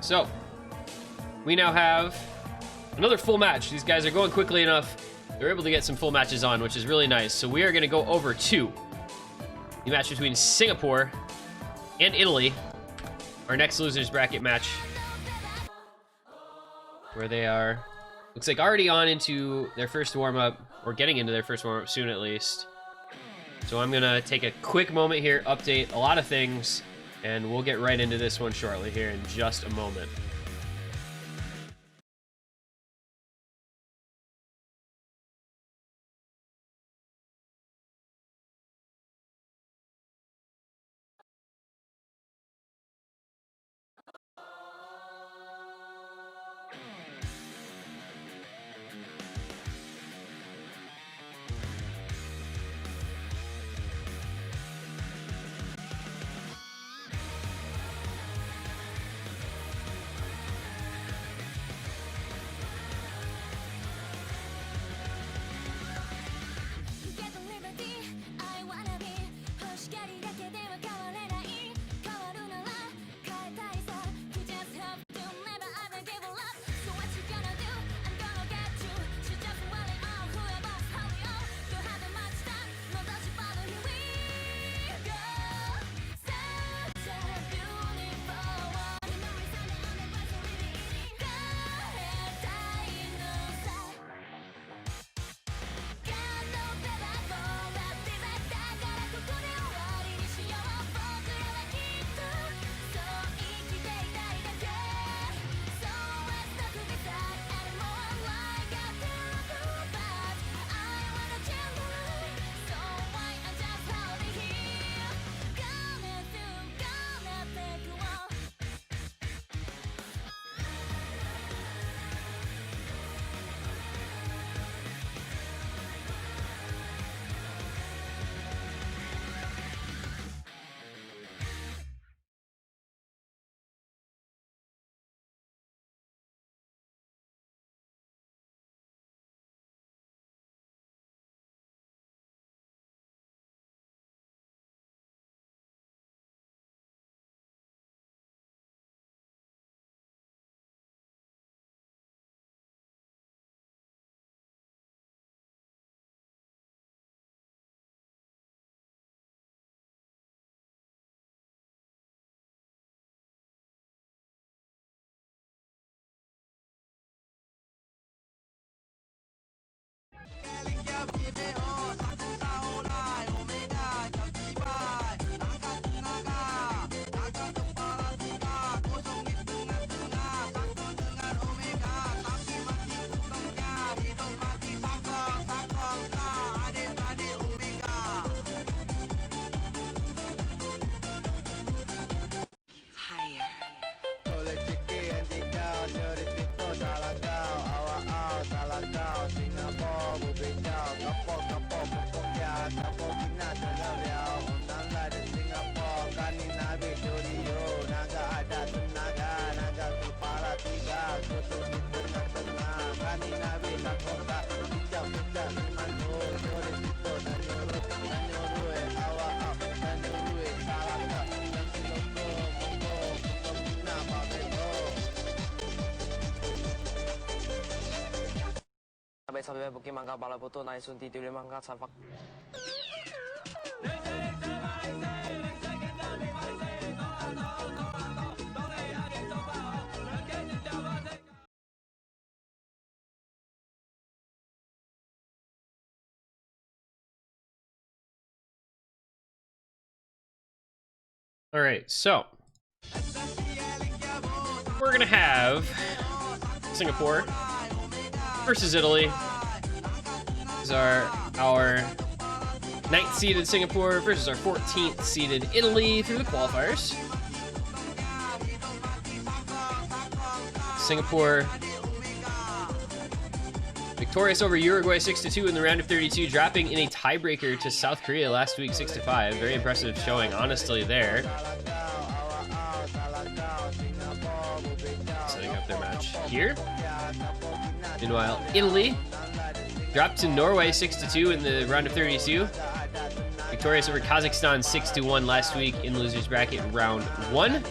So we now have another full match. These guys are going quickly enough. They're able to get some full matches on, which is really nice. So we are going to go over to the match between Singapore and Italy. Our next losers bracket match, where they are, looks like already on into their first warm-up, or getting into their first warm-up soon at least. So I'm gonna take a quick moment here, update a lot of things, and we'll get right into this one shortly here in just a moment. All right, so we're gonna have Singapore versus Italy. These are our 9th seeded Singapore versus our 14th seeded Italy through the qualifiers. Singapore victorious over Uruguay 6-2 in the round of 32, dropping in a tiebreaker to South Korea last week 6-5. Very impressive showing, honestly, there. Setting up their match here. Meanwhile, Italy dropped to Norway 6-2 in the round of 32. Victorious over Kazakhstan 6-1 last week in losers bracket round 1.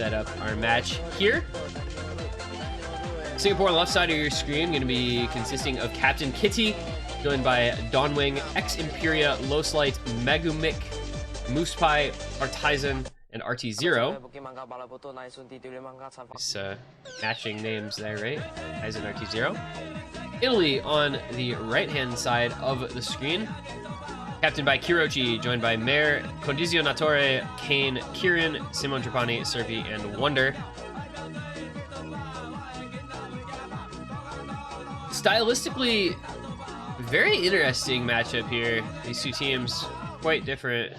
set up our match here. Singapore on the left side of your screen going to be consisting of Captain Kitty, joined by Dawnwing, X-Imperia, Lowslight, Megumik, Moosepai, Artisan, and RT0. Nice, matching names there, right? Artisan, RT0. Italy on the right-hand side of the screen. Captained by Kirochi, joined by Mare, Condizionatore, Kane, Kirin, Simon Trapani, Surfy, and Wonder. Stylistically, very interesting matchup here. These two teams, quite different.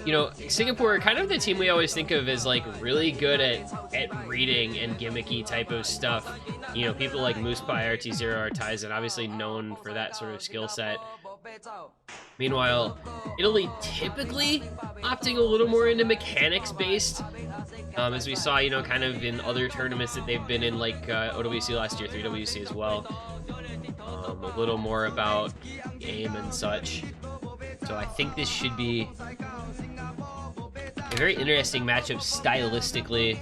You know, Singapore, kind of the team we always think of as like really good at reading and gimmicky type of stuff. You know, people like Moosepai, RT0, Artisan, obviously known for that sort of skill set. Meanwhile, Italy typically opting a little more into mechanics based, as we saw, you know, kind of in other tournaments that they've been in, like OWC last year, 3WC as well. A little more about aim and such. So I think this should be a very interesting matchup stylistically.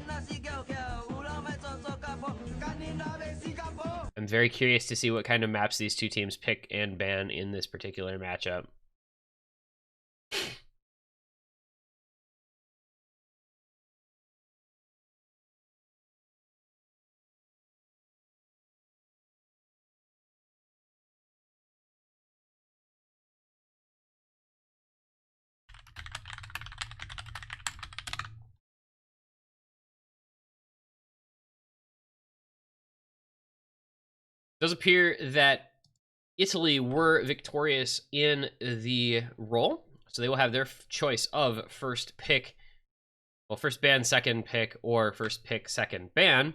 I'm very curious to see what kind of maps these two teams pick and ban in this particular matchup. It does appear that Italy were victorious in the roll, so they will have their choice of first pick, well, first ban, second pick, or first pick, second ban.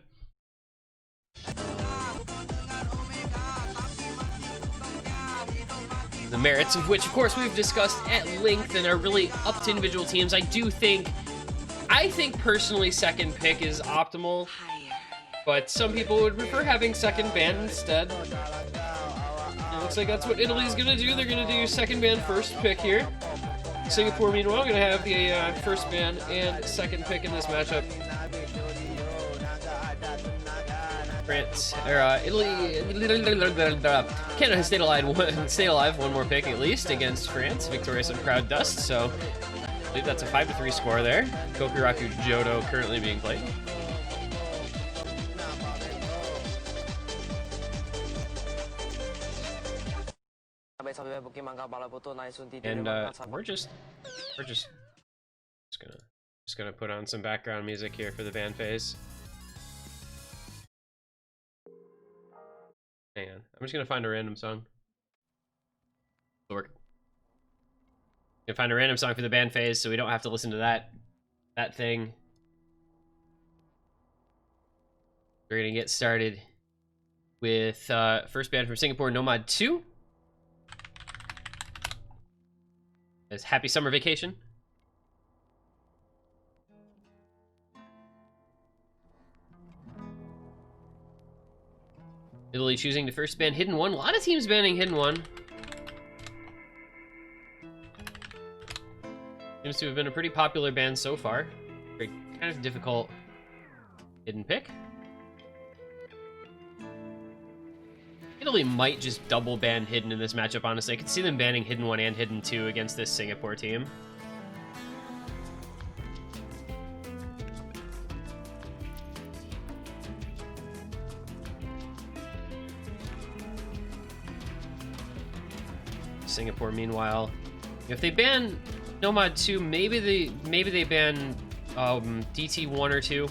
The merits of which, of course, we've discussed at length and are really up to individual teams. I think personally second pick is optimal, but some people would prefer having second ban instead. It looks like that's what Italy's gonna do. They're gonna do second ban, first pick here. Singapore, meanwhile, gonna have the first ban and second pick in this matchup. France, or Italy, Canada has stayed alive one more pick at least against France, victorious in Proud Dust. So I believe that's a 5-3 score there. Kokuraku Jodo currently being played. And we're just gonna put on some background music here for the ban phase. Hang on, I'm just gonna find a random song. Gonna find a random song for the ban phase, so we don't have to listen to that thing. We're gonna get started with first ban from Singapore, Nomad 2. As Happy Summer Vacation. Italy choosing to first ban Hidden One. A lot of teams banning Hidden One. Seems to have been a pretty popular ban so far. Very kind of difficult hidden pick. Italy might just double ban Hidden in this matchup, honestly. I could see them banning Hidden 1 and Hidden 2 against this Singapore team. Singapore, meanwhile, if they ban Nomad 2, maybe they ban DT 1 or 2.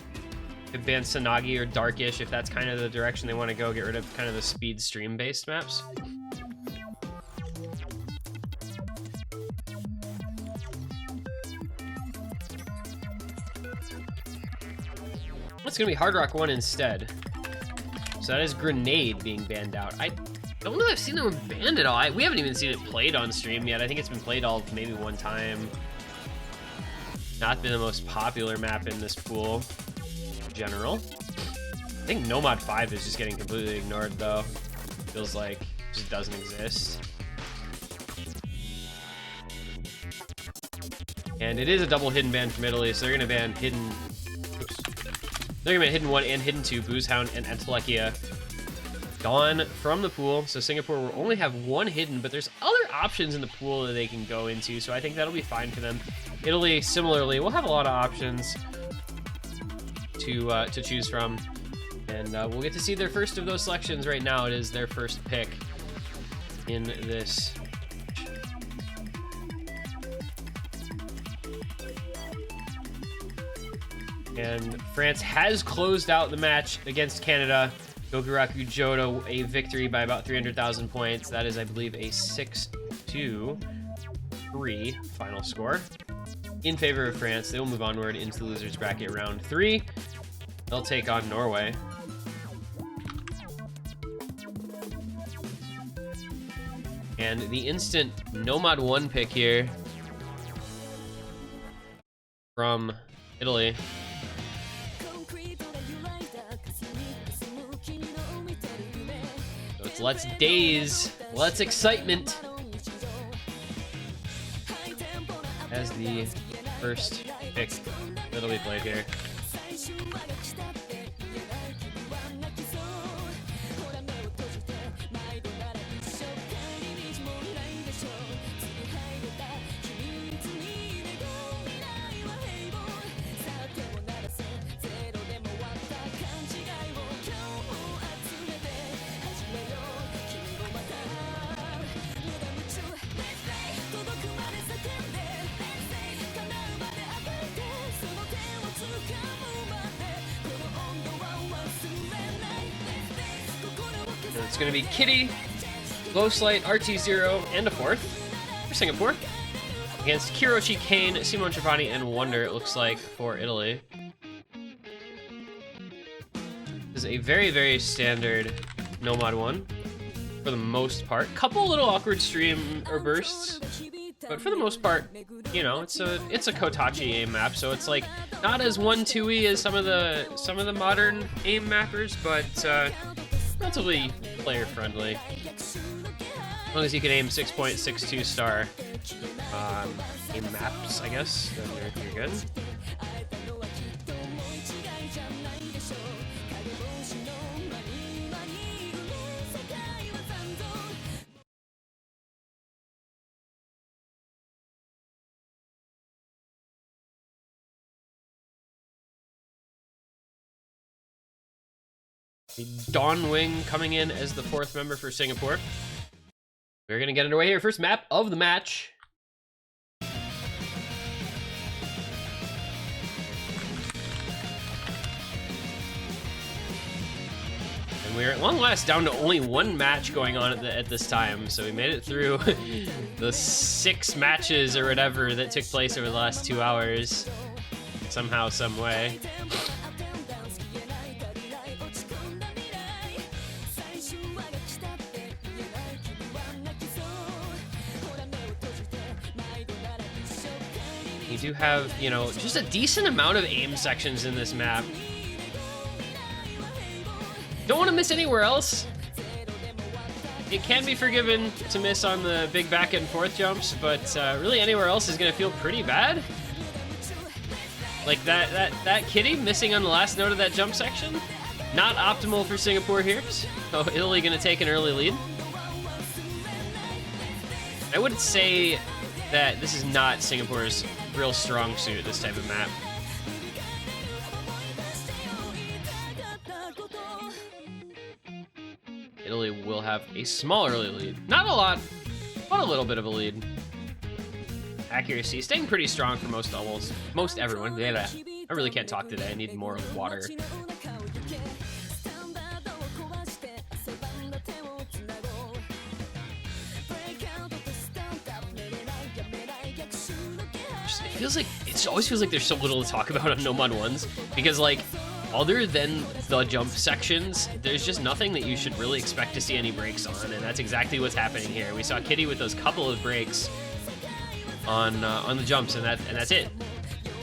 Could ban Sanagi or Darkish if that's kind of the direction they want to go. Get rid of kind of the speed stream based maps. It's gonna be Hard Rock 1 instead. So that is Grenade being banned out. I don't know if I've seen that one banned at all. We haven't even seen it played on stream yet. I think it's been played all maybe one time. Not been the most popular map in this pool. General. I think Nomad 5 is just getting completely ignored, though. Feels like it just doesn't exist. And it is a double hidden ban from Italy, so they're gonna ban hidden. Oops. They're gonna ban hidden 1 and hidden 2, Boozehound and Entelekia. Gone from the pool, so Singapore will only have 1 hidden, but there's other options in the pool that they can go into, so I think that'll be fine for them. Italy, similarly, will have a lot of options to choose from, and we'll get to see their first of those selections right now. It is their first pick in this. And France has closed out the match against Canada. Gokuraku Jodo, a victory by about 300,000 points. That is, I believe, a 6-2-3 final score in favor of France. They will move onward into the losers bracket round 3. They'll take on Norway. And the instant Nomad 1 pick here from Italy. So it's let's daze, let's excitement as the first pick that'll be played here. It's going to be Kitty, Ghost Light, RT0, and a 4th for Singapore. Against Kiroshi, Kane, Simon Trapani, and Wonder, it looks like, for Italy. This is a very, very standard Nomad 1, for the most part. Couple little awkward stream or bursts, but for the most part, you know, it's a Kotachi aim map, so it's like not as 1-2-y as some of the modern aim mappers, but relatively player friendly. As long as you can aim 6.62 star aim maps, I guess, then you're good. The Dawn Wing coming in as the 4th member for Singapore. We're going to get underway here. First map of the match. And we're at long last down to only 1 match going on at this time. So we made it through the 6 matches or whatever that took place over the last 2 hours. Somehow, some way. You do have, you know, just a decent amount of aim sections in this map. Don't want to miss anywhere else. It can be forgiven to miss on the big back and forth jumps, but really anywhere else is going to feel pretty bad. Like that Kitty missing on the last note of that jump section. Not optimal for Singapore here. So Italy going to take an early lead. I would say that this is not Singapore's real strong suit, this type of map. Italy will have a small early lead. Not a lot, but a little bit of a lead. Accuracy staying pretty strong for most doubles. Most everyone. I really can't talk today. I need more water. It always feels like there's so little to talk about on Nomad 1s, because like other than the jump sections, there's just nothing that you should really expect to see any breaks on, and that's exactly what's happening here. We saw Kitty with those couple of breaks on the jumps, and that's it.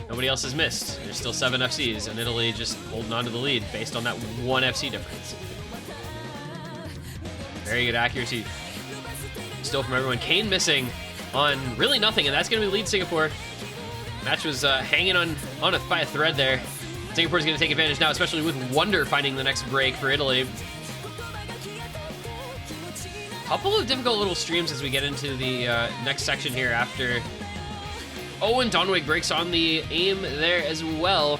Nobody else has missed. There's still 7 FCs, and Italy just holding on to the lead based on that 1 FC difference. Very good accuracy still from everyone. Kane missing on really nothing, and that's going to lead Singapore. Match was hanging by a thread there. Singapore's going to take advantage now, especially with Wonder finding the next break for Italy. Couple of difficult little streams as we get into the next section here after. Oh, and Donwig breaks on the aim there as well.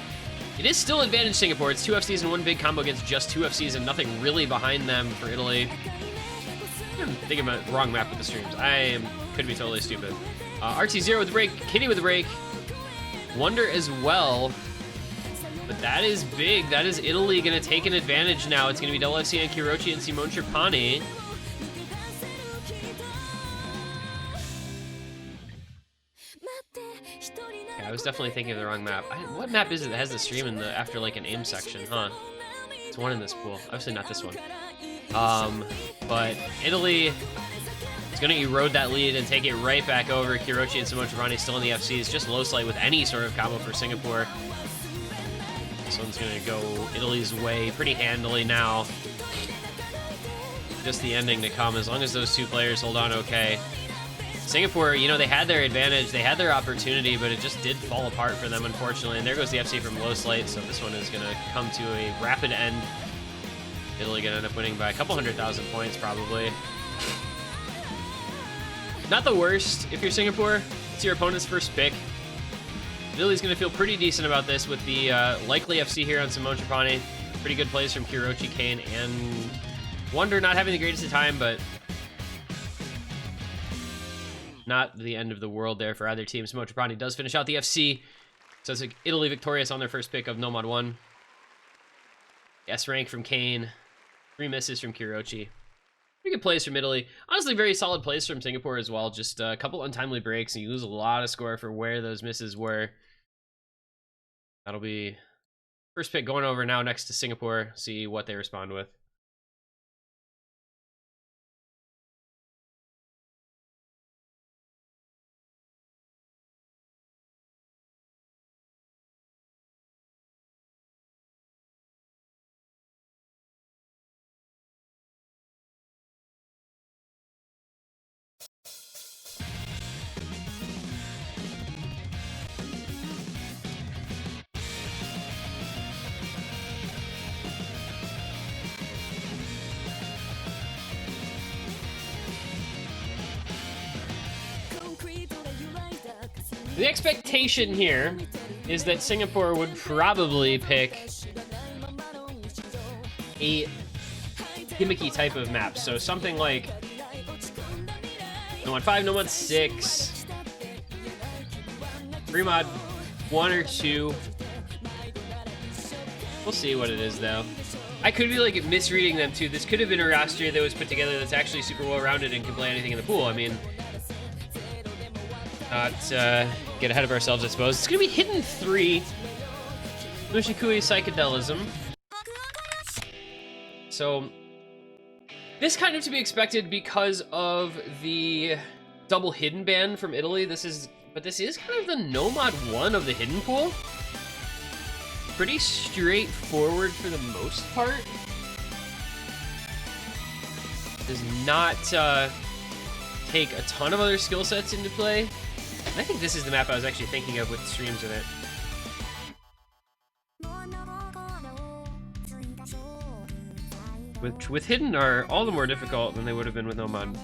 It is still advantage Singapore. It's 2 FCs and 1 big combo against just 2 FCs and nothing really behind them for Italy. I'm thinking about the wrong map with the streams. Could be totally stupid. RT0 with the break, Kitty with the break, Wonder as well. But that is big. That is Italy going to take an advantage now. It's going to be Double FC and Kirochi and Simone Trapani. Yeah, I was definitely thinking of the wrong map. What map is it that has the stream in the after like an aim section, huh? It's one in this pool. Obviously not this one. But Italy is going to erode that lead and take it right back over. Kirochi and Simone Trapani still in the FCs. Just low slight with any sort of combo for Singapore. This one's going to go Italy's way pretty handily now. Just the ending to come, as long as those 2 players hold on okay. Singapore, you know, they had their advantage, they had their opportunity, but it just did fall apart for them, unfortunately. And there goes the FC from low slate, so this one is going to come to a rapid end. Italy going to end up winning by a couple 100,000 points, probably. Not the worst if you're Singapore. It's your opponent's first pick. Italy's going to feel pretty decent about this with the likely FC here on Simone Trapani. Pretty good plays from Kirochi, Kane, and Wonder not having the greatest of time, but not the end of the world there for either team. Simone Trapani does finish out the FC. So it's Italy victorious on their first pick of Nomad 1. S rank from Kane. 3 misses from Kirochi. Pretty good plays from Italy. Honestly, very solid plays from Singapore as well. Just a couple untimely breaks, and you lose a lot of score for where those misses were. That'll be first pick going over now next to Singapore. See what they respond with. The expectation here is that Singapore would probably pick a gimmicky type of map. So something like Nomad 5, Nomad 6, Remod 1 or 2. We'll see what it is, though. I could be like misreading them too. This could have been a roster that was put together that's actually super well rounded and can play anything in the pool. I mean, not get ahead of ourselves, I suppose. It's gonna be Hidden 3, Nushikui Psychedelism. So this kind of to be expected because of the double hidden ban from Italy. This is kind of the Nomad 1 of the hidden pool. Pretty straightforward for the most part. Does not take a ton of other skill sets into play. I think this is the map I was actually thinking of with streams in it. Which with hidden are all the more difficult than they would have been with Nomad.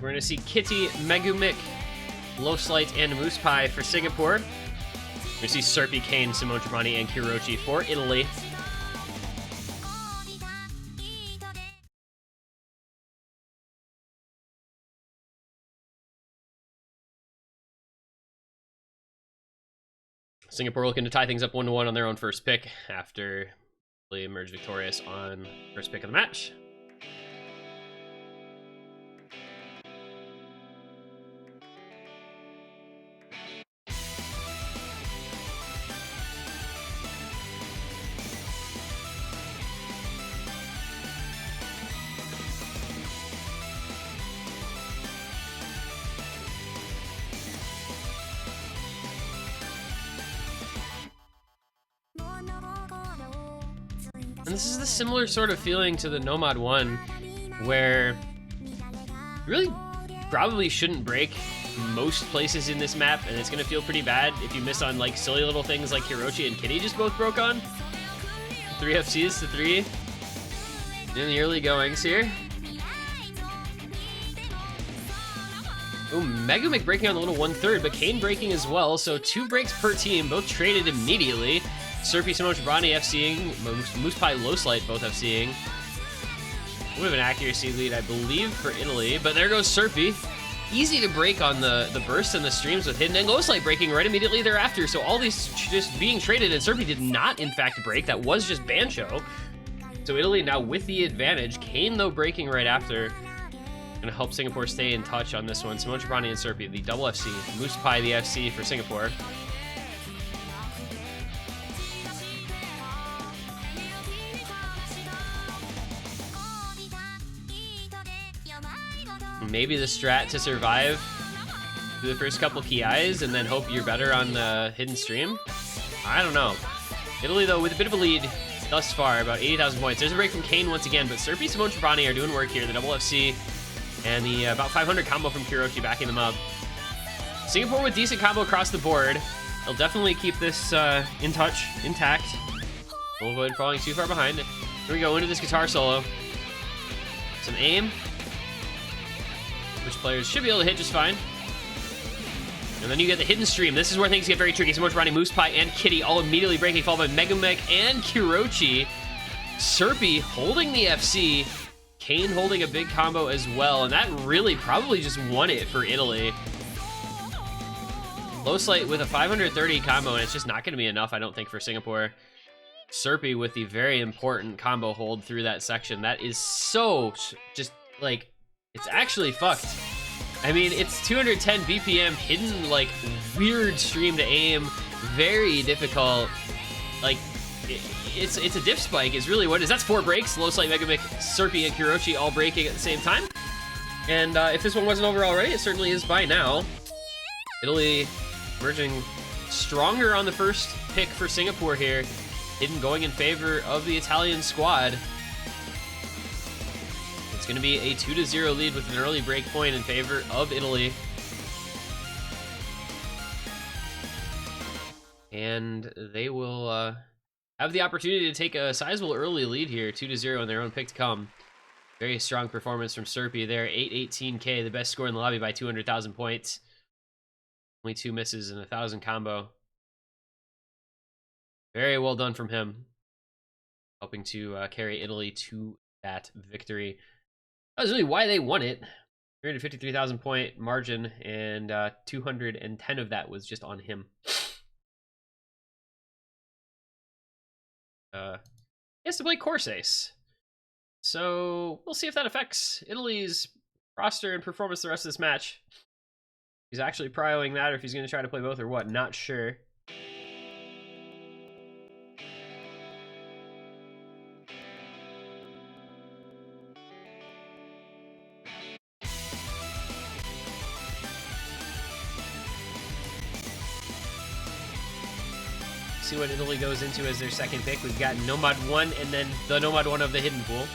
We're gonna see Kitty, Megumik, Low Slight, and Moose Pie for Singapore. We see Serpy, Kane, Simone Trapani, and Kirochi for Italy. Singapore looking to tie things up 1-1 on their own first pick after they emerged victorious on first pick of the match. And this is the similar sort of feeling to the Nomad 1, where you really probably shouldn't break most places in this map, and it's going to feel pretty bad if you miss on like silly little things like Hirochi and Kitty just both broke on. 3 FCs to 3 in the early goings here. Oh, Megamic breaking on the little 1/3, but Kane breaking as well, so 2 breaks per team, both traded immediately. Serpy, Simone Trapani FCing, Moose Pie, Low Slight both FCing. Would have an accuracy lead, I believe, for Italy, but there goes Serpy. Easy to break on the bursts and the streams with Hidden, and Low Slight breaking right immediately thereafter, so all these just being traded, and Serpy did not, in fact, break. That was just Bancho. So Italy now with the advantage. Kane, though, breaking right after. Gonna help Singapore stay in touch on this one. Simone Trapani and Serpy, the double FC. Moose Pie, the FC for Singapore. Maybe the strat to survive through the first couple key eyes and then hope you're better on the hidden stream. I don't know. Italy, though, with a bit of a lead thus far, about 80,000 points. There's a break from Kane once again, but Serpy, Simone Trapani are doing work here. The double FC and the about 500 combo from Kirochi backing them up. Singapore with decent combo across the board. They'll definitely keep this in touch, intact. We'll avoid falling too far behind. Here we go into this guitar solo. Some aim, which players should be able to hit just fine. And then you get the hidden stream. This is where things get very tricky. Simone Trapani, Moose Pie, and Kitty all immediately breaking, followed by Megamech and Kirochi. Serpy holding the FC. Kane holding a big combo as well, and that really probably just won it for Italy. Low Slight with a 530 combo, and it's just not going to be enough, I don't think, for Singapore. Serpy with the very important combo hold through that section. That is so just like, it's actually fucked. I mean, it's 210 BPM, hidden, like, weird stream to aim, very difficult. Like, it's a diff spike is really what it is. That's 4 breaks. Low Slight, Megamic, Serpy, and Kirochi all breaking at the same time. And if this one wasn't over already, it certainly is by now. Italy emerging stronger on the first pick for Singapore here. Hidden going in favor of the Italian squad. It's going to be a 2-0 lead with an early break point in favor of Italy. And they will have the opportunity to take a sizable early lead here, 2-0 in their own pick to come. Very strong performance from Serpy there, 818k, the best score in the lobby by 200,000 points. Only 2 misses and 1,000 combo. Very well done from him, helping to carry Italy to that victory. That was really why they won it. 353,000 point margin, and 210 of that was just on him. He has to play Corsace, so we'll see if that affects Italy's roster and performance the rest of this match. He's actually prioing that, or if he's going to try to play both or what, not sure. See what Italy goes into as their second pick. We've got Nomad 1 and then the Nomad 1 of the hidden pool.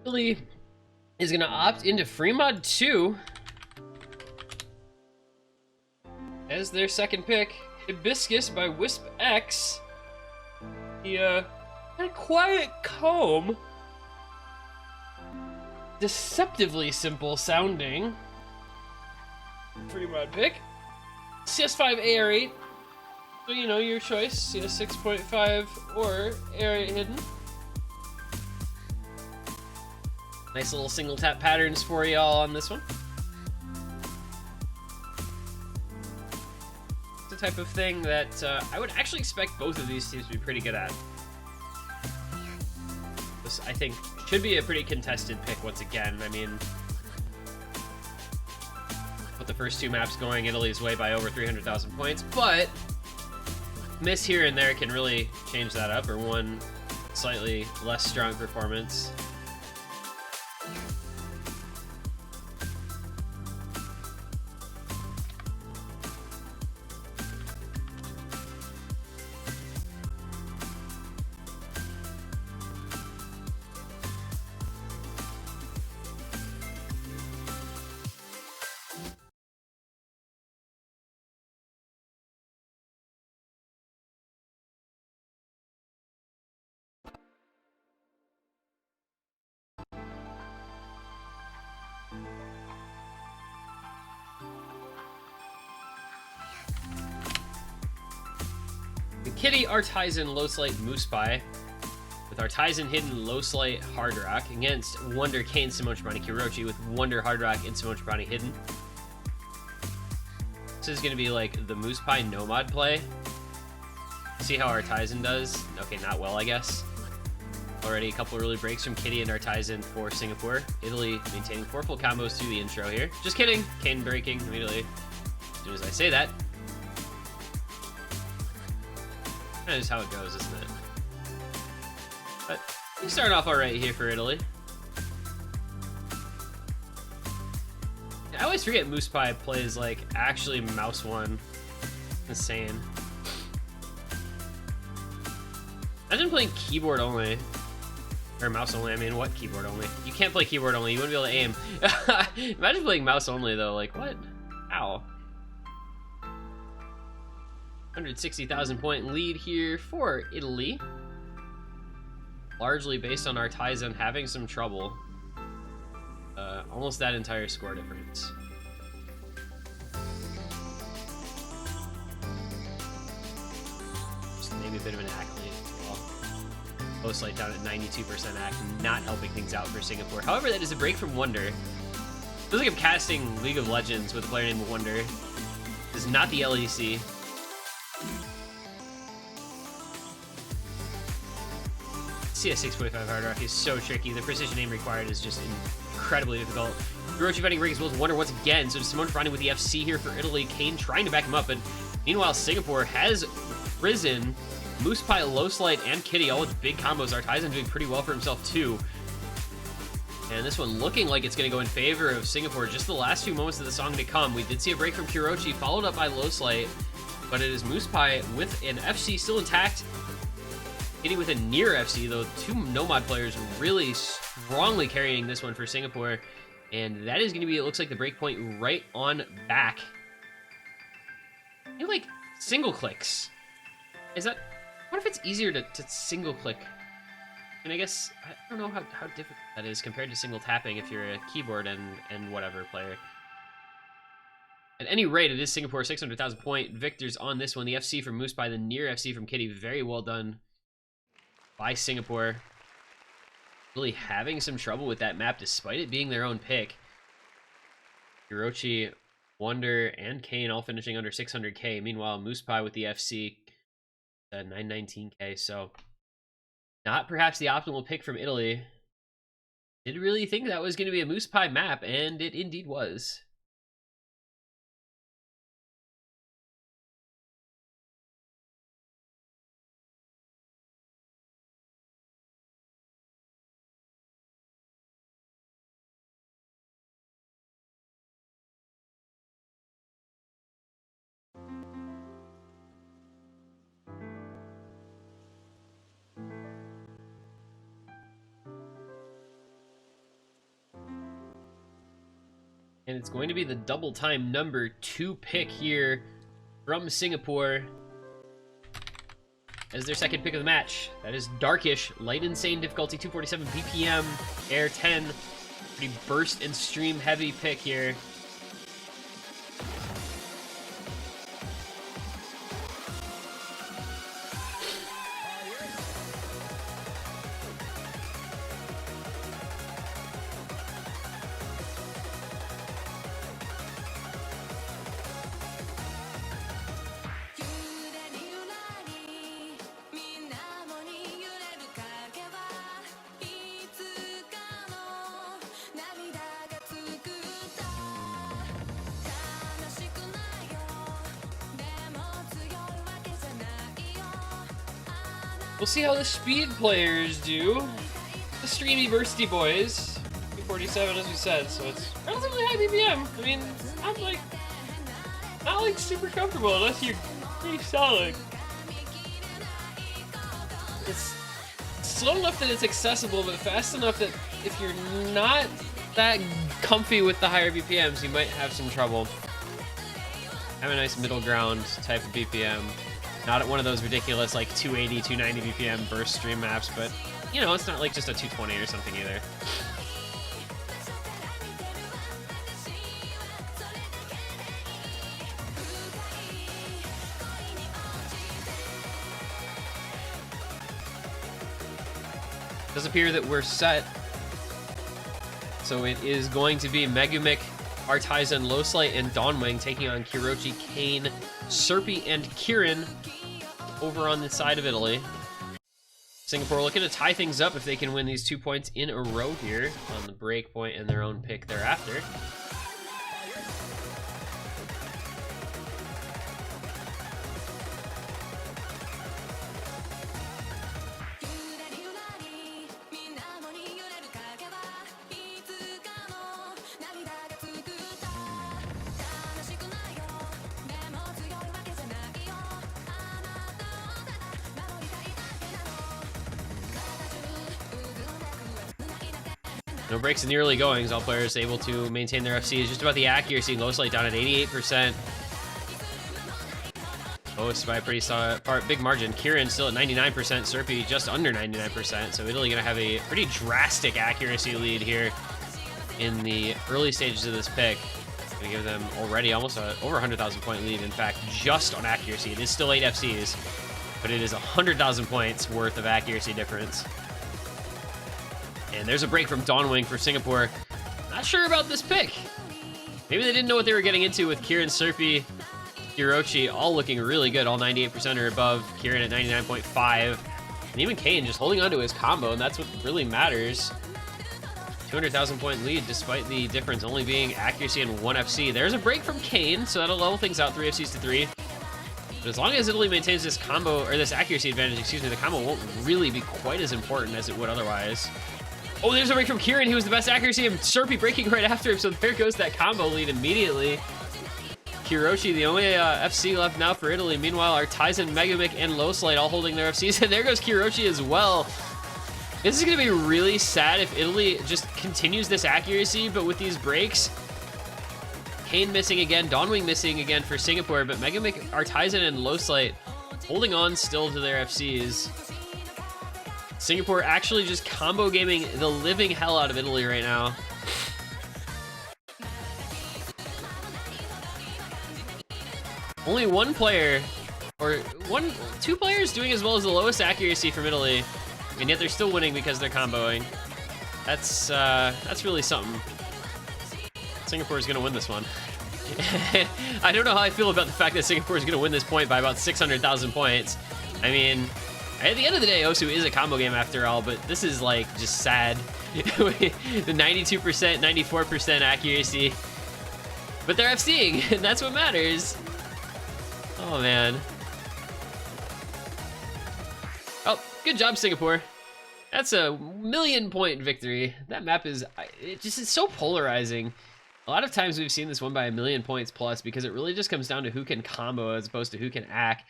Italy is going to opt into free mod 2 as their second pick. Hibiscus by Wisp X. The quiet comb. Deceptively simple sounding free mod pick. CS5 AR8. So, you know, your choice. CS 6.5 or AR8 hidden. Nice little single tap patterns for y'all on this one. It's the type of thing that I would actually expect both of these teams to be pretty good at. This, I think, should be a pretty contested pick once again. I mean, with the first two maps going Italy's way by over 300,000 points, but miss here and there can really change that up, or one slightly less strong performance. Kitty, Artisan, Low Slate, Moose Pie. With Artisan hidden, Low Slate, Hard Rock. Against Wonder, Kane, Simone Chobani, Kirochi with Wonder, Hard Rock, and Simone Chobani hidden. This is going to be like the Moose Pie no-mod play. See how Artisan does? Okay, not well, I guess. Already a couple early breaks from Kitty and Artisan for Singapore. Italy maintaining 4 full combos through the intro here. Just kidding. Kane breaking immediately as soon as I say that. That is how it goes, isn't it? But we start off alright here for Italy. I always forget Moose Pie plays like actually mouse one. Insane. Imagine playing keyboard only. Or mouse only, I mean, what keyboard only? You can't play keyboard only, you wouldn't be able to aim. Imagine playing mouse only though, like what? Ow. 160,000 point lead here for Italy. Largely based on Artisan having some trouble. Almost that entire score difference. Just maybe a bit of an accolade as well. Post light down at 92% act, not helping things out for Singapore. However, that is a break from Wonder. Feels like I'm casting League of Legends with a player named Wonder. This is not the LEC. CS 6.5 Hard Rock is so tricky. The precision aim required is just incredibly difficult. Hiroshi fighting breaks both Wonder once again, so Simone Chobani with the FC here for Italy. Kane trying to back him up, but meanwhile Singapore has risen. Moose Pie, Low Slide, and Kitty all with big combos. Artisan doing pretty well for himself too. And this one looking like it's going to go in favor of Singapore. Just the last few moments of the song to come. We did see a break from Kirochi, followed up by Low Slide, but it is Moose Pie with an FC still intact. Kitty with a near FC, though. Two no-mod players really strongly carrying this one for Singapore. And that is going to be, it looks like, the break point right on back. You like single clicks. Is that... What if it's easier to single click? I mean, I guess, I don't know how difficult that is compared to single tapping if you're a keyboard and whatever player. At any rate, it is Singapore 600,000 point victors on this one. The FC from Moose by the near FC from Kitty. Very well done by Singapore. Really having some trouble with that map despite it being their own pick. Hirochi, Wonder, and Kane all finishing under 600k. Meanwhile, Moose Pie with the FC at 919k. So not perhaps the optimal pick from Italy. Did really think that was going to be a Moose Pie map, and it indeed was. And it's going to be the double time number 2 pick here from Singapore as their second pick of the match. That is Darkish, Light Insane, difficulty 247, BPM, Air 10. Pretty burst and stream heavy pick here. We'll see how the speed players do. The streamy bursty boys. 247 as we said, so it's relatively high BPM. I mean, I'm like, not like super comfortable unless you're pretty solid. It's slow enough that it's accessible, but fast enough that if you're not that comfy with the higher BPMs, you might have some trouble. Have a nice middle ground type of BPM. Not at one of those ridiculous like 280, 290 BPM burst stream maps, but you know, it's not like just a 220 or something either. It does appear that we're set. So it is going to be Megumik, Artisan, Lowslight, and Dawnwing taking on Kirochi, Kane, Serpy, and Kieran over on the side of Italy. Singapore looking to tie things up if they can win these 2 points in a row here on the break point and their own pick thereafter. No breaks in the early goings. All players able to maintain their FCs. Just about the accuracy. Lowslight down at 88%. Lowest by a pretty solid, big margin. Kieran still at 99%. Serpy just under 99%. So Italy going to have a pretty drastic accuracy lead here in the early stages of this pick. Going to give them already almost over 100,000 point lead. In fact, just on accuracy. It is still 8 FCs, but it is 100,000 points worth of accuracy difference. And there's a break from Dawnwing for Singapore. Not sure about this pick. Maybe they didn't know what they were getting into with Kieran, Serpy, Kirochi, all looking really good. All 98% or above. Kieran at 99.5. And even Kane just holding onto his combo, and that's what really matters. 200,000 point lead despite the difference only being accuracy and 1 FC. There's a break from Kane, so that'll level things out, 3 FCs to 3. But as long as Italy maintains this combo, or this accuracy advantage, excuse me, the combo won't really be quite as important as it would otherwise. Oh, there's a break from Kieran, who was the best accuracy, and Serpy breaking right after him, so there goes that combo lead immediately. Kirochi, the only FC left now for Italy. Meanwhile, Artisan, Megumik, and Lowslight all holding their FCs, and there goes Kirochi as well. This is going to be really sad if Italy just continues this accuracy, but with these breaks. Kane missing again, Dawnwing missing again for Singapore, but Megumik, Artisan, and Lowslight holding on still to their FCs. Singapore actually just combo gaming the living hell out of Italy right now. Only one player, or two players doing as well as the lowest accuracy from Italy, and yet they're still winning because they're comboing. That's really something. Singapore is going to win this one. I don't know how I feel about the fact that Singapore is going to win this point by about 600,000 points. I mean, at the end of the day, Osu is a combo game after all, but this is like just sad. The 92%, 94% accuracy. But they're FCing, and that's what matters. Oh, man. Oh, good job, Singapore. That's a 1,000,000-point victory. That map is, it's so polarizing. A lot of times we've seen this one by 1,000,000 points plus because it really just comes down to who can combo as opposed to who can act.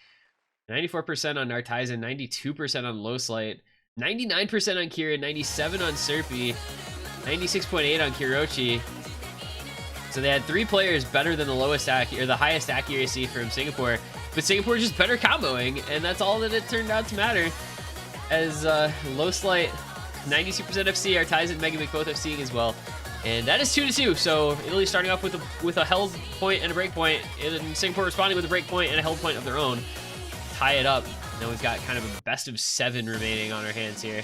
94% on Artisan, 92% on Lowslight, 99% on Kieran, 97% on Serpy, 96.8% on Kirochi. So they had 3 players better than the lowest or the highest accuracy from Singapore, but Singapore just better comboing, and that's all that it turned out to matter. As Low Slight, 92% FC, our ties at Mega Mick both FCing as well. And that is 2-2. So Italy starting off with a held point and a break point, and Singapore responding with a break point and a held point of their own. Tie it up. Now we've got kind of a best of 7 remaining on our hands here.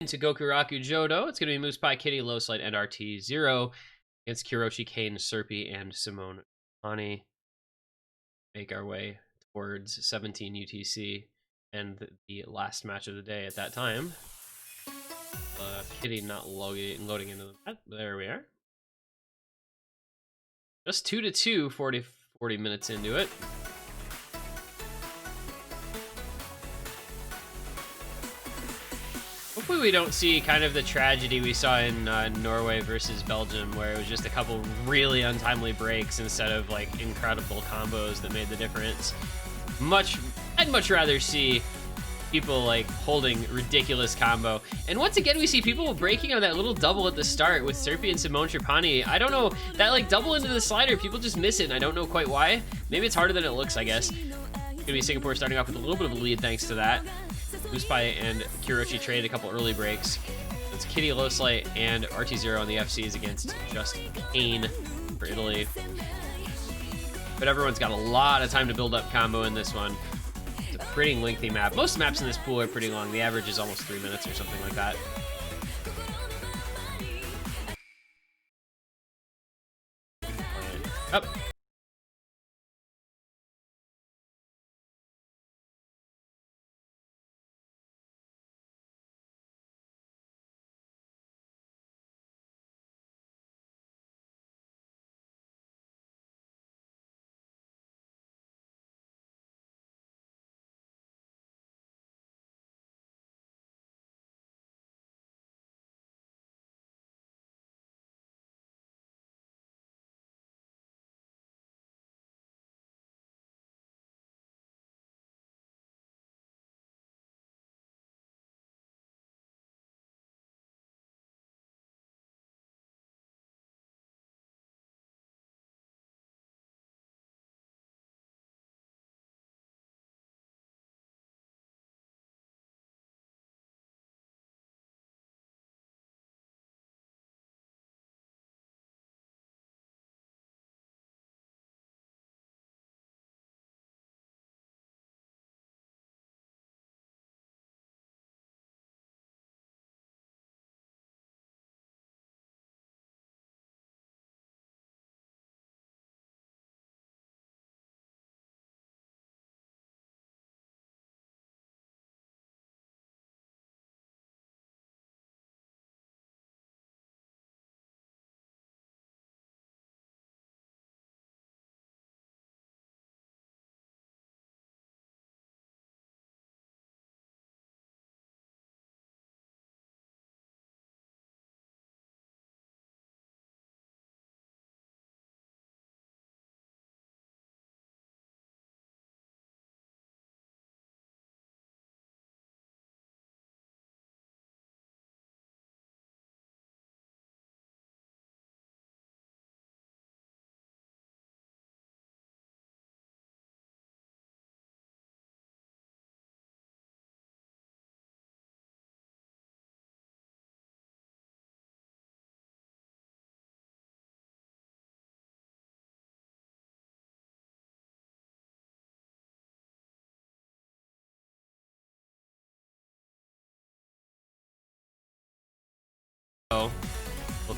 To Gokuraku Jodo, it's going to be Moose Pie, Kitty, Low Slight, and RT0 against Kiroshi, Kane, Serpy, and Simone Ani. Make our way towards 17 UTC and the last match of the day at that time. Kitty not loading into the map. There we are. Just 2-2, 40 minutes into it. Hopefully we don't see kind of the tragedy we saw in Norway versus Belgium, where it was just a couple really untimely breaks instead of like incredible combos that made the difference. I'd much rather see people like holding ridiculous combo. And once again, we see people breaking on that little double at the start with Serpy and Simone Trapani. I don't know, that like double into the slider, people just miss it, and I don't know quite why. Maybe it's harder than it looks, I guess. It's gonna be Singapore starting off with a little bit of a lead thanks to that. Moose Pie and Kiroshi traded a couple early breaks. It's Kitty, Low Slight, and RT0 on the FCs against just Kane for Italy. But everyone's got a lot of time to build up combo in this one. It's a pretty lengthy map. Most maps in this pool are pretty long. The average is almost 3 minutes or something like that. Up.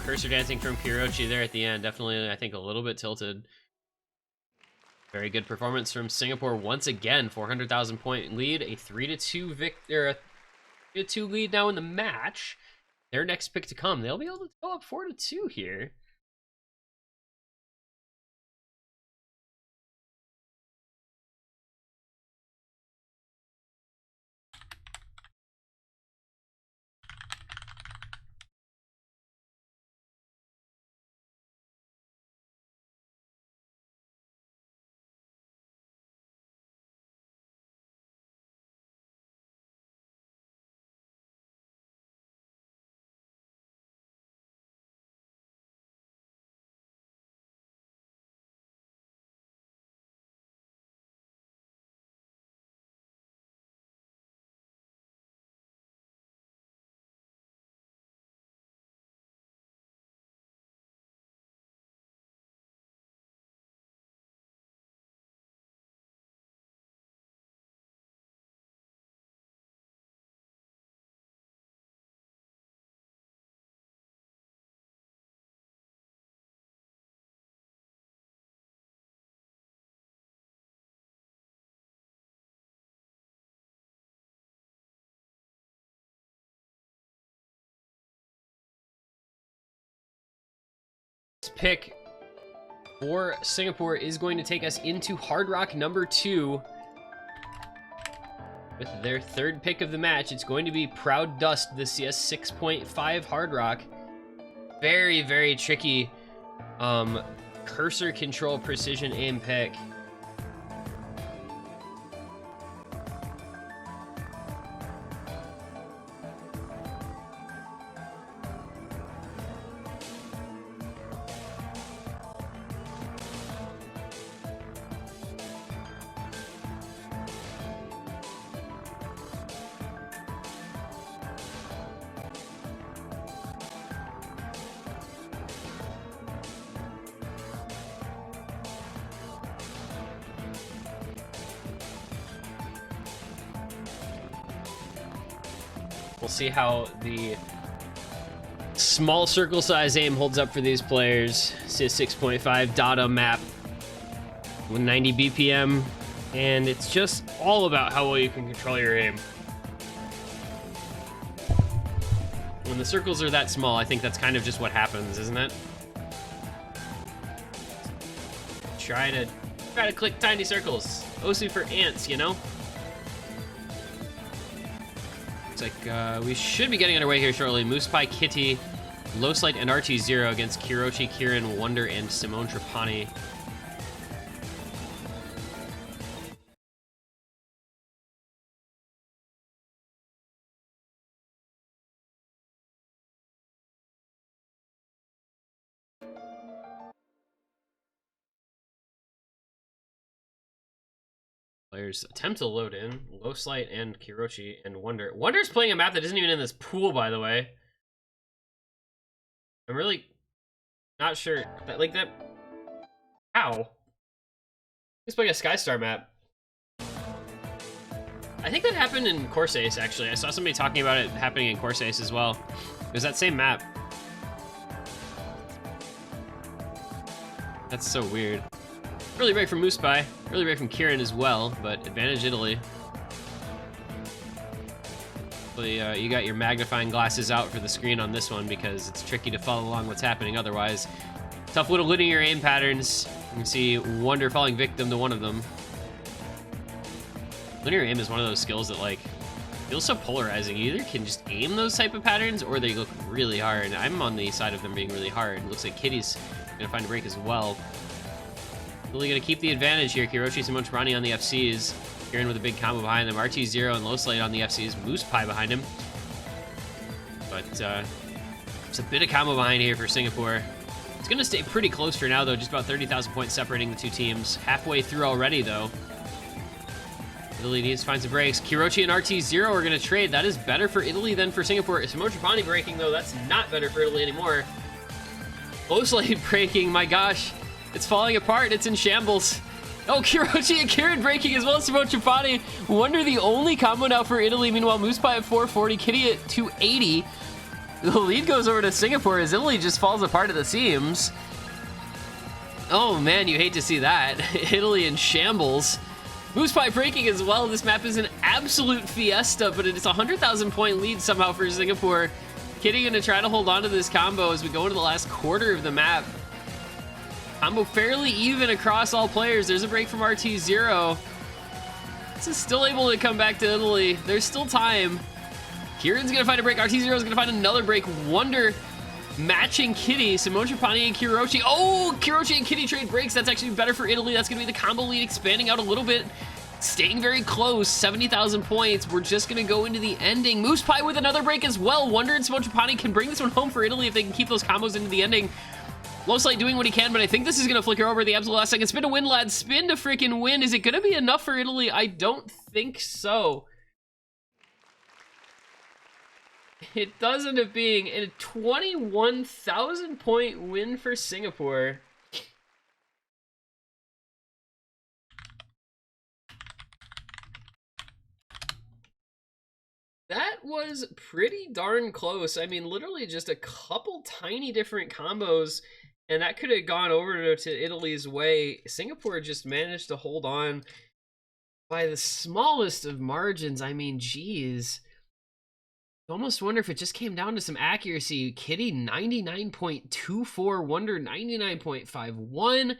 cursor dancing from Kirochi there at the end. Definitely, I think, a little bit tilted. Very good performance from Singapore once again. 400,000 point lead, a 3-2 victory, a 3-2 lead now in the match. Their next pick to come, they'll be able to go up 4-2 here. Pick for Singapore is going to take us into Hard Rock number 2 with their third pick of the match. It's going to be Proud Dust, the CS 6.5 Hard Rock. Very, very tricky cursor control precision aim pick. We'll see how the small circle size aim holds up for these players. CS 6.5 Data map with 90 BPM, and it's just all about how well you can control your aim. When the circles are that small, I think that's kind of just what happens, isn't it? Try to click tiny circles. OC for ants, you know? Looks like we should be getting underway here shortly. Moose Pie, Kitty, Lowslight, and RT0 against Kirochi, Kieran, Wonder, and Simone Trapani. Players attempt to load in. Lowslight and Kirochi and Wonder. Wonder's playing a map that isn't even in this pool, by the way. I'm really not sure that, like, that. How? He's playing a Skystar map. I think that happened in Course Ace, actually. I saw somebody talking about it happening in Course Ace as well. It was that same map. That's so weird. Really break from Moose Pie. Really break from Kieran as well, but advantage Italy. Hopefully, you got your magnifying glasses out for the screen on this one because it's tricky to follow along what's happening otherwise. Tough little linear aim patterns. You can see Wonder falling victim to one of them. Linear aim is one of those skills that, like, feels so polarizing. You either can just aim those type of patterns or they look really hard. I'm on the side of them being really hard. It looks like Kitty's gonna find a break as well. Really gonna keep the advantage here. Kirochi, Simone Trapani on the FCs. Kieran with a big combo behind them. RT0 and Lowslight on the FCs. Moose Pie behind him. But it's a bit of combo behind here for Singapore. It's gonna stay pretty close for now, though. Just about 30,000 points separating the two teams. Halfway through already, though. Italy needs to find some breaks. Kirochi and RT0 are gonna trade. That is better for Italy than for Singapore. Simone Trapani breaking, though, that's not better for Italy anymore. Lowslight breaking, my gosh. It's falling apart. It's in shambles. Oh, Kirochi and Kieran breaking as well as Simone Trapani. Wonder the only combo now for Italy. Meanwhile, Moose Pie at 440, Kitty at 280. The lead goes over to Singapore as Italy just falls apart at the seams. Oh man, you hate to see that. Italy in shambles. Moose Pie breaking as well. This map is an absolute fiesta, but it's a 100,000 point lead somehow for Singapore. Kitty gonna try to hold on to this combo as we go into the last quarter of the map. Combo fairly even across all players. There's a break from RT0. This is still able to come back to Italy. There's still time. Kieran's gonna find a break. RT0 is gonna find another break. Wonder matching Kitty. Simone Trapani and Kirochi. Oh, Kirochi and Kitty trade breaks. That's actually better for Italy. That's gonna be the combo lead expanding out a little bit. Staying very close, 70,000 points. We're just gonna go into the ending. Moose Pie with another break as well. Wonder and Simone Trapani can bring this one home for Italy if they can keep those combos into the ending. Lowslight doing what he can, but I think this is gonna flicker over the absolute last second. Spin to win, lads. Spin to freaking win. Is it gonna be enough for Italy? I don't think so. It does end up being a 21,000 point win for Singapore. That was pretty darn close. I mean, literally just a couple tiny different combos, and that could have gone over to Italy's way. Singapore just managed to hold on by the smallest of margins. I mean, geez. I almost wonder if it just came down to some accuracy. Kitty 99.24, Wonder 99.51,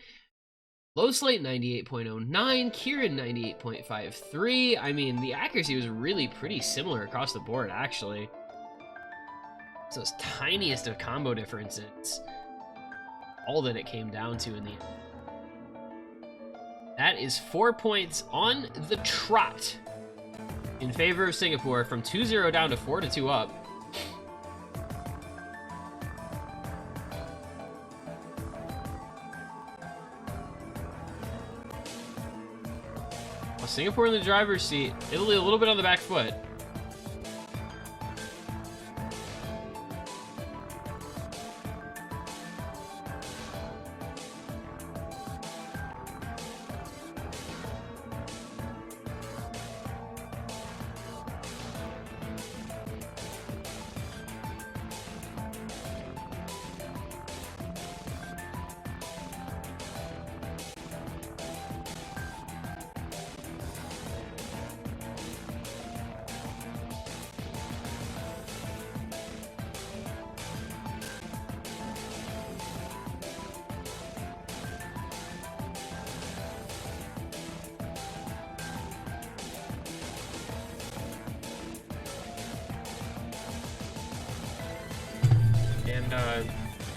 Lowslight 98.09, Kieran 98.53. I mean, the accuracy was really pretty similar across the board, actually. It's those tiniest of combo differences. All that it came down to in the end. That is 4 points on the trot in favor of Singapore, from 2-0 down to 4-2 up. Well, Singapore in the driver's seat, Italy a little bit on the back foot. And I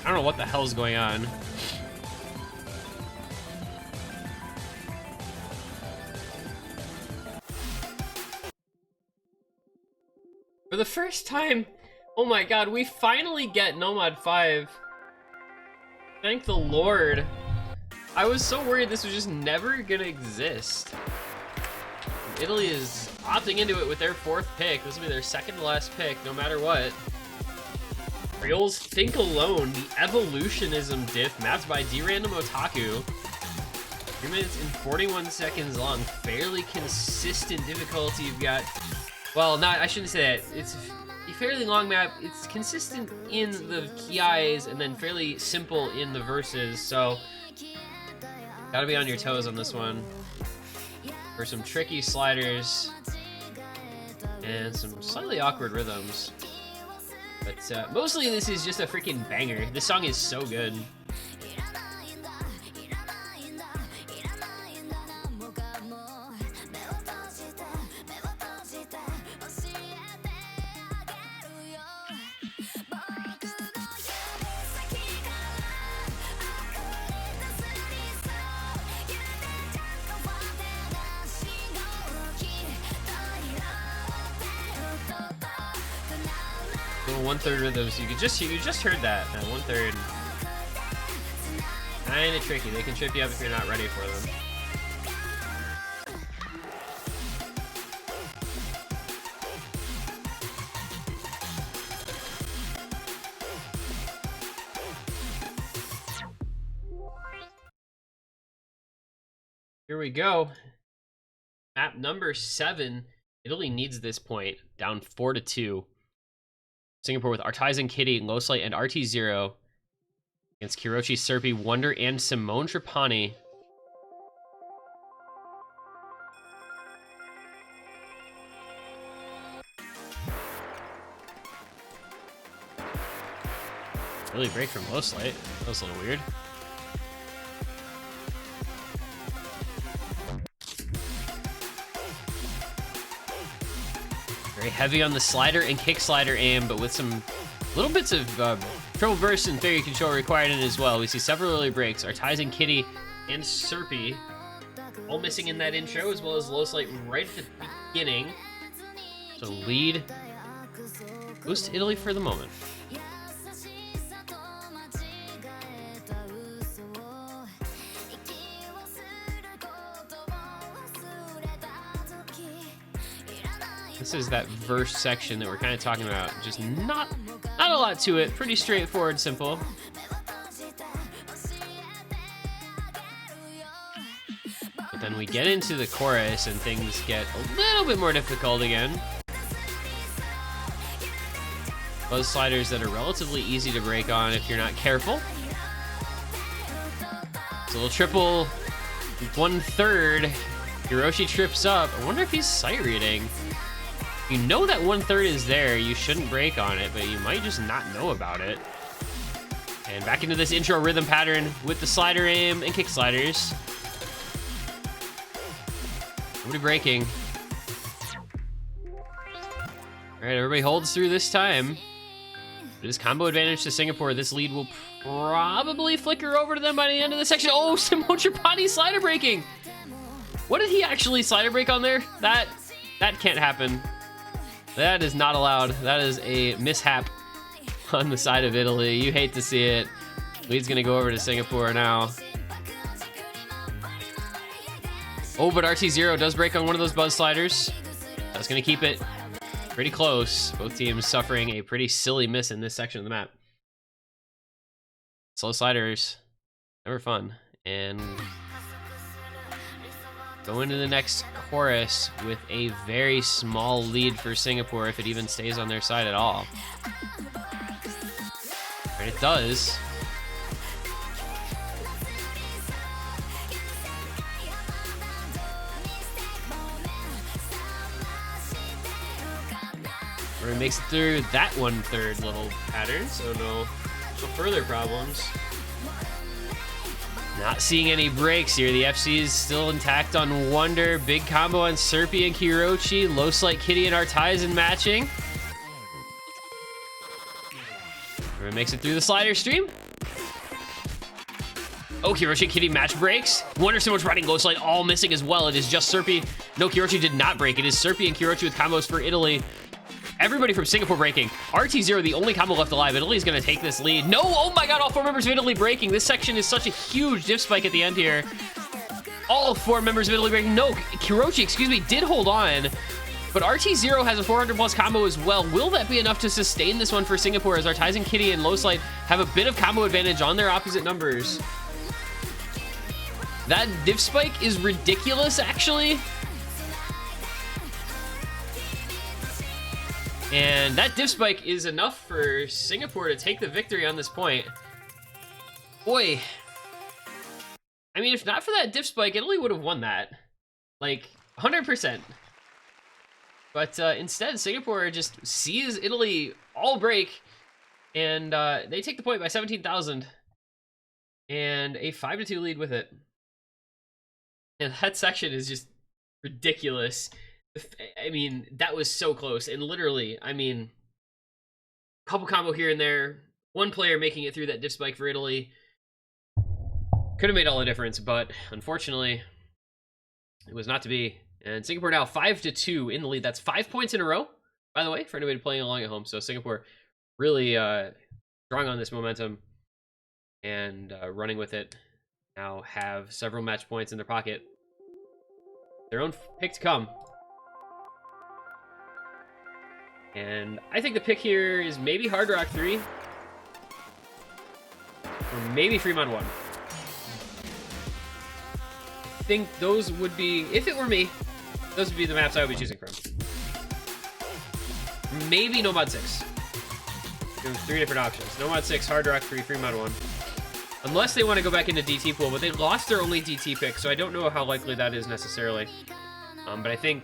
don't know what the hell's going on. For the first time, oh my god, we finally get Nomad 5. Thank the Lord. I was so worried this was just never gonna exist. Italy is opting into it with their 4th pick. This will be their 2nd to last pick, no matter what. Reels Think Alone, the Evolutionism diff, mapped by D-Random Otaku. 3 minutes and 41 seconds long. Fairly consistent difficulty you've got. Well, not, I shouldn't say that. It's a fairly long map. It's consistent in the kiais and then fairly simple in the verses, so gotta be on your toes on this one for some tricky sliders and some slightly awkward rhythms. But mostly this is just a freaking banger. This song is so good. Little 1/3 rhythms. You just heard that. 1/3. Kinda tricky. They can trip you up if you're not ready for them. Here we go. Map number 7. Italy needs this point. Down 4-2. Singapore with Artisan, Kitty, Low Slight, and RT0 against Kirochi, Serpy, Wonder, and Simone Trapani. Really break from Low Slight. That was a little weird. Very heavy on the slider and kick slider aim, but with some little bits of triple burst and fairy control required in it as well. We see several early breaks. Artisan, Kitty, and Serpy all missing in that intro, as well as Low Slight right at the beginning. So lead goes to Italy for the moment. This is that verse section that we're kind of talking about. Just not a lot to it. Pretty straightforward, simple. But then we get into the chorus and things get a little bit more difficult again. Buzz sliders that are relatively easy to break on if you're not careful. It's a little triple 1/3. Hiroshi trips up. I wonder if he's sight reading. You know that 1/3 is there, you shouldn't break on it, but you might just not know about it. And back into this intro rhythm pattern with the slider aim and kick sliders. Nobody breaking. All right, everybody holds through this time. It is combo advantage to Singapore. This lead will probably flicker over to them by the end of the section. Oh, Simone Trapani slider breaking. What did he actually slider break on there? That can't happen. That is not allowed. That is a mishap on the side of Italy. You hate to see it. Lead's gonna go over to Singapore now. Oh, but RT0 does break on one of those buzz sliders. That's gonna keep it pretty close. Both teams suffering a pretty silly miss in this section of the map. Slow sliders, never fun. And go into the next chorus with a very small lead for Singapore, if it even stays on their side at all. And it does. Or it makes it through that 1/3 little pattern, so no further problems. Not seeing any breaks here. The FC is still intact on Wonder. Big combo on Serpy and Kirochi. Low Slight, Kitty, and Artisan matching. Everyone makes it through the slider stream. Oh, Kirochi and Kitty match breaks. Wonder so much riding Low Slight, all missing as well. It is just Serpy. No, Kirochi did not break. It is Serpy and Kirochi with combos for Italy. Everybody from Singapore breaking. RT0, the only combo left alive. Italy's gonna take this lead. No, oh my god, all 4 members of Italy breaking. This section is such a huge diff spike at the end here. All 4 members of Italy breaking. No, Kirochi, excuse me, did hold on. But RT0 has a 400 plus combo as well. Will that be enough to sustain this one for Singapore, as Artisan, Kitty, and Low Slight have a bit of combo advantage on their opposite numbers? That diff spike is ridiculous, actually. And that diff spike is enough for Singapore to take the victory on this point. Boy. I mean, if not for that diff spike, Italy would have won that. Like, 100%. But instead, Singapore just sees Italy all break. And they take the point by 17,000. And a 5-2 lead with it. And that section is just ridiculous. I mean, that was so close. And literally, I mean, couple combo here and there. One player making it through that diff spike for Italy. Could have made all the difference, but unfortunately, it was not to be. And Singapore now 5-2 in the lead. That's 5 points in a row, by the way, for anybody playing along at home. So Singapore really strong on this momentum and running with it. Now have several match points in their pocket. Their own pick to come. And I think the pick here is maybe Hard Rock 3. Or maybe Fremont 1. I think those would be, if it were me, those would be the maps I would be choosing from. Maybe Nomad 6. There's 3 different options. No mod 6, hard rock 3, free mod 1. Unless they want to go back into DT pool, but they lost their only DT pick, so I don't know how likely that is necessarily. But I think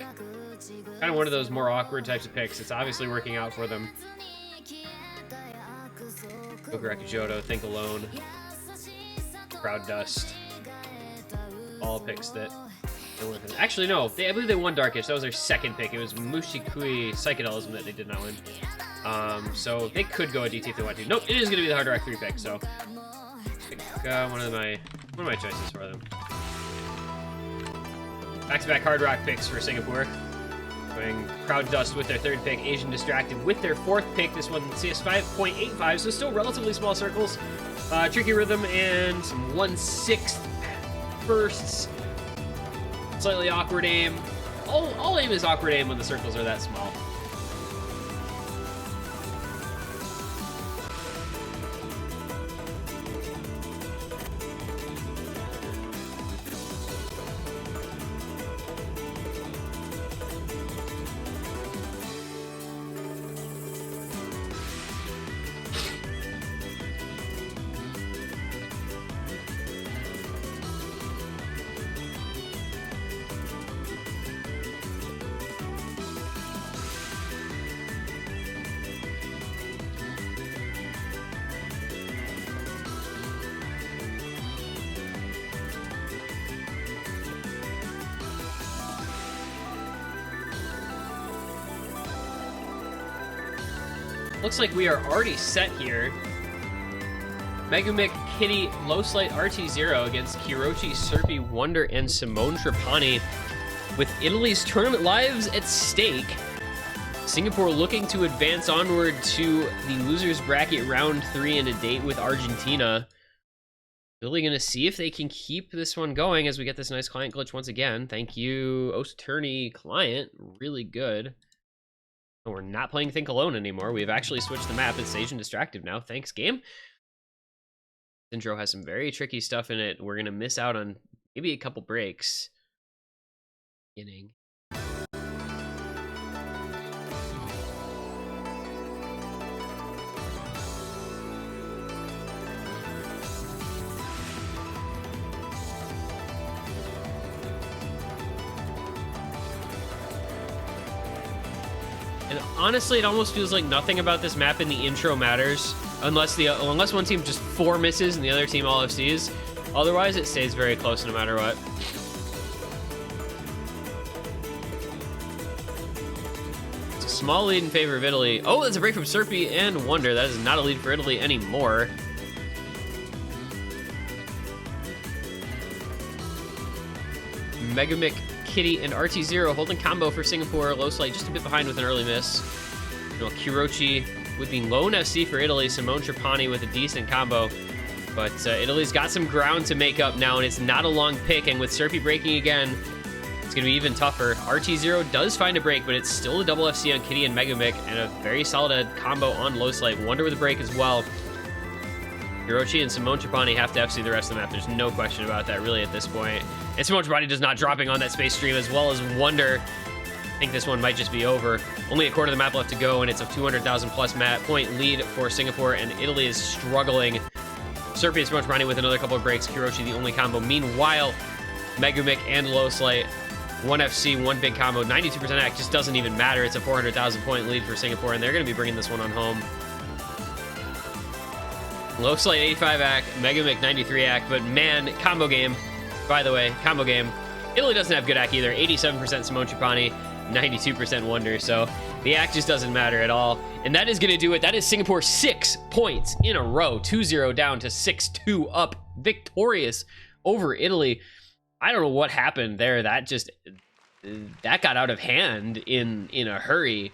kind of one of those more awkward types of picks. It's obviously working out for them. Gogaraku Johto, Think Alone, Crowd Dust. All picks that they went for. Actually, no. I believe they won Darkish. That was their second pick. It was Mushikui Psychedelism that they did not win. So they could go a DT if they want to. Nope, it is going to be the Hard Rock 3 pick, so pick one of my choices for them. Back-to-back Hard Rock picks for Singapore. Going Crowd Dust with their 3rd pick, Asian Distracted with their 4th pick. This one CS 5.85, so still relatively small circles. Tricky Rhythm and some 1/6 bursts. Slightly awkward aim. All aim is awkward aim when the circles are that small. Looks like we are already set here. Megumik, Kitty, Low Slight, RT0 against Kirochi, Serpy, Wonder, and Simone Trapani. With Italy's tournament lives at stake, Singapore looking to advance onward to the losers bracket round 3 in a date with Argentina. Really going to see if they can keep this one going as we get this nice client glitch once again. Thank you, Osterny client. Really good. We're not playing Think Alone anymore. We've actually switched the map. It's Asian Distractive now. Thanks, game. This intro has some very tricky stuff in it. We're going to miss out on maybe a couple breaks. Beginning. And honestly, it almost feels like nothing about this map in the intro matters, unless one team just 4 misses and the other team all FCs. Otherwise, it stays very close no matter what. It's a small lead in favor of Italy. Oh, that's a break from Serpy and Wonder. That is not a lead for Italy anymore. Megamic, Kitty, and RT0 holding combo for Singapore. Low Slight just a bit behind with an early miss. You know, Kirochi with the lone FC for Italy. Simone Trapani with a decent combo. But Italy's got some ground to make up now, and it's not a long pick. And with Serpy breaking again, it's going to be even tougher. RT0 does find a break, but it's still a double FC on Kitty and Megamic, and a very solid combo on Low Slight. Wonder with a break as well. Kirochi and Simone Trapani have to FC the rest of the map. There's no question about that, really, at this point. And Simone Trapani does not dropping on that space stream, as well as Wonder. I think this one might just be over. Only a quarter of the map left to go, and it's a 200,000 plus point lead for Singapore, and Italy is struggling. Serpy and Simone Trapani with another couple of breaks. Kirochi the only combo. Meanwhile, Megamic and Low Slight, 1 FC, 1 big combo. 92% act just doesn't even matter. It's a 400,000 point lead for Singapore, and they're going to be bringing this one on home. Low Slight 85 act, Megamic 93 act, but man, combo game. By the way, combo game. Italy doesn't have good act either. 87% Simone Trapani, 92% Wonder, so the act just doesn't matter at all. And that is going to do it. That is Singapore 6 points in a row. 2-0 down to 6-2 up. Victorious over Italy. I don't know what happened there. That got out of hand in a hurry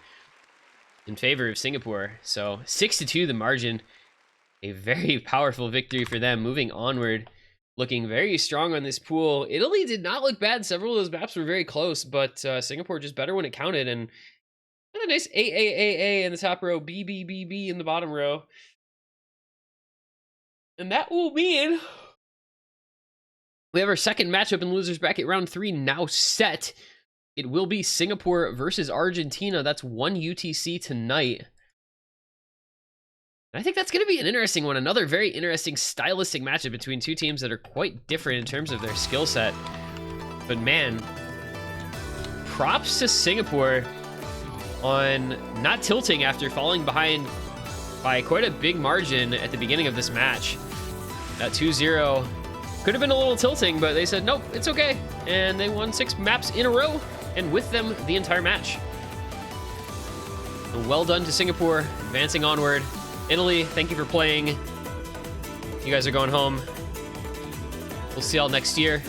in favor of Singapore. So 6-2 the margin. A very powerful victory for them. Moving onward, looking very strong on this pool. Italy did not look bad. Several of those maps were very close, but Singapore just better when it counted. And a nice A in the top row, B in the bottom row. And that will mean we have our second matchup in losers bracket round 3 now set. It will be Singapore versus Argentina. That's 1 UTC tonight. I think that's going to be an interesting one. Another very interesting stylistic matchup between two teams that are quite different in terms of their skill set. But man, props to Singapore on not tilting after falling behind by quite a big margin at the beginning of this match. That 2-0 could have been a little tilting, but they said, nope, it's okay. And they won 6 maps in a row, and with them, the entire match. So well done to Singapore, advancing onward. Italy, thank you for playing. You guys are going home. We'll see y'all next year.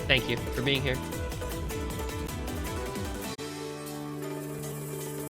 Thank you for being here.